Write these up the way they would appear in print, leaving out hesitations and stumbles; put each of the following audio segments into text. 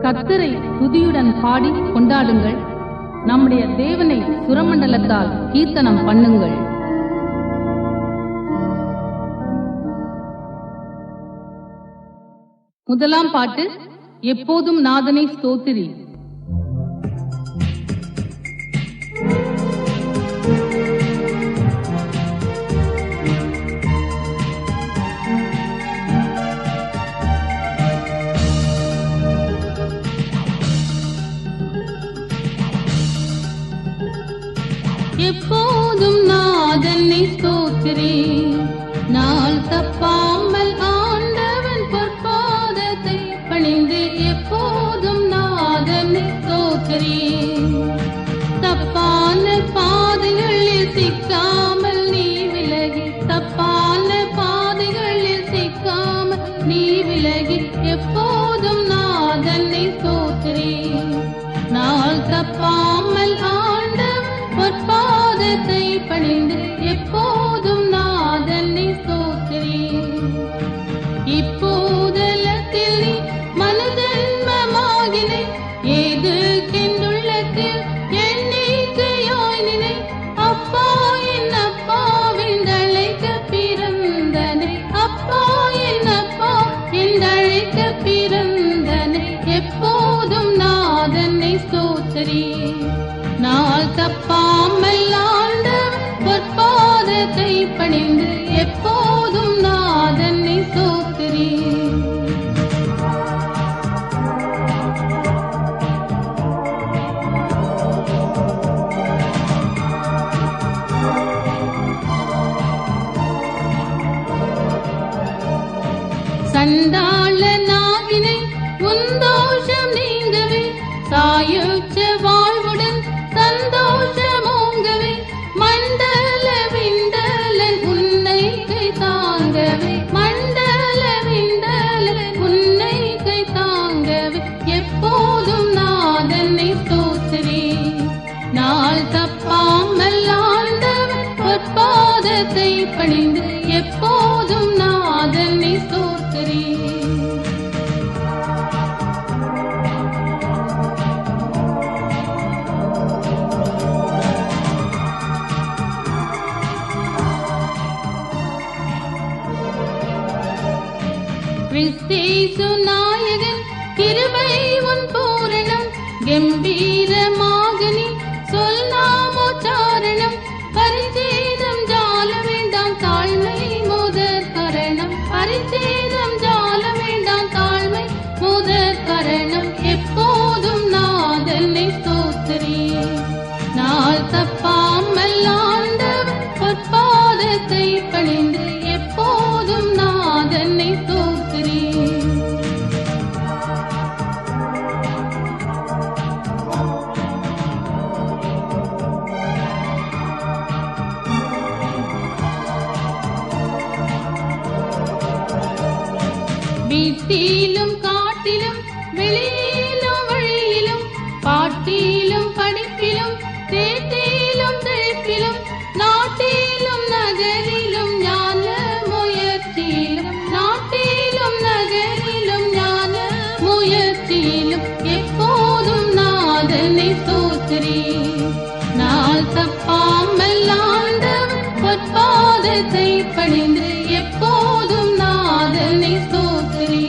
கர்த்தரை துதியுடன் பாடி கொண்டாடுங்கள். நம்முடைய தேவனை சுரமண்டலத்தால் கீர்த்தனம் பண்ணுங்கள். முதலாம் பாட்டு, எப்போதும் நாதனை ஸ்தோத்திரி. எப்போதும் நாதனை ஸ்தோத்திரி, நாள் தப்பாமல் ஆண்டவன் பொற்பாதத்தை பணிந்து எப்போதும் நாதனை ஸ்தோத்திரி. தப்பான பாதைகளில் சிக்காமல் நீ விலகி, தப்பான பாதைகளில் சிக்காமல் நீ விலகி எப்போதும் நாதனை ஸ்தோத்திரி. நாள் தப்பாமல் ஆண்டவன் பொற்பாதத்தை பணிந்து எப்போதும் நாதனை ஸ்தோத்திரி. இப்போதலத்தில் நீ மனுஜன்மமாகினை, ஏதுக்கென்றுள்ளத்தில் எண்ணிக்கையாய் நினை. அப்பா என் அப்பா என்றழைக்க பிறந்தனை, அப்பா என் அப்பா என்றழைக்க பிறந்தனை எப்போதும் நாதனை ஸ்தோத்திரி. நாள் தப்பாமல் ஆண்டவன் பொற்பாதத்தை பணிந்து எப்போதும் நாதனை ஸ்தோத்திரி. சண்டாளனாகினை உந்தோஷம் நீங்கவே, சாயுச்ச வாழ்வுடன் சந்தோஷமோங்கவே. மண்டல விண்டலன் உன்னை கை தாங்கவே, மண்டல விண்டலன் உன்னை கை தாங்கவே எப்போதும் நாதனை ஸ்தோத்திரி. நாள் தப்பாமல் ஆண்டவன் பொற்பாதத்தை பணிந்து எப்போதும் நாதனை ஸ்தோத்திரி. கிறிஸ்தேசு நாயகன் கிருபை உன் பூரணம், கம்பீரமாக நீ சொல் நாமோச்சாரணம். பரிச்சேதம் ஜால வேண்டாம் தாழ்மை முதற் கரணம், பரிச்சேதம் ஜால வேண்டாம் தாழ்மை முதற் கரணம் எப்போதும் நாதனை ஸ்தோத்திரி. நாள் தப்பாமல் ஆண்டவன் பொற்பாதத்தை பணிந்து எப்போதும் நாதனை ஸ்தோத்திரி. வீட்டிலும் காட்டிலும் வெளியிலும் வழியிலும், பாட்டிலும் படிப்பிலும் தேட்டிலும் தெளிப்பிலும், நாட்டிலும் நகரிலும் ஞான முயற்சியிலும், நாட்டிலும் நகரிலும் ஞான முயற்சியிலும் எப்போதும் நாதனை ஸ்தோத்திரி. நாள் தப்பாமல் ஆண்டவன் பொற்பாதத்தை பணிந்து எப்போதும் நாதனை ஸ்தோத்திரி.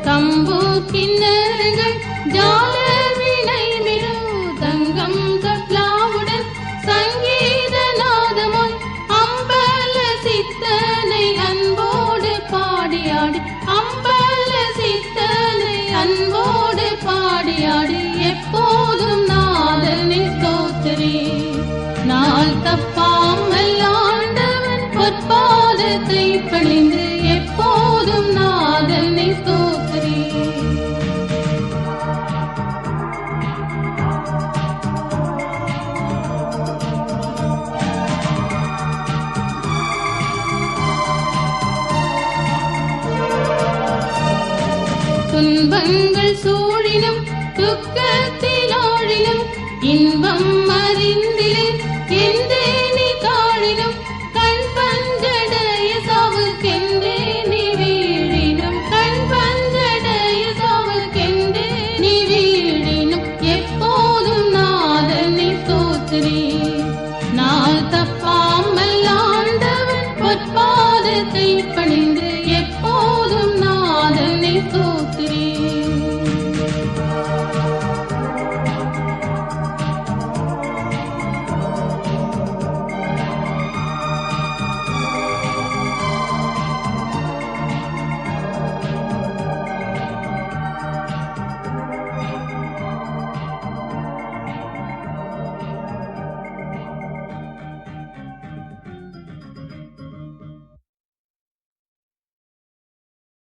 தம்பு கிண்ணறங்கள் ஜால வினை மிருதங்கம் தப்லாவுடன் சங்கீத நாதமாய் அம்பல சித்தனை அன்போடு பாடியாடி, அம்பல சித்தனை அன்போடு பாடியாடி எப்போதும் நாதனை ஸ்தோத்திரி. நாள் தப்பாமல் ஆண்டவன் பொற்பாதத்தை பணிந்து எப்போதும் நாதனை ஸ்தோத்திரி. துன்பங்கள் சூழினும் துக்கத்திலோழிலும் இன்பம் அறிந்திடு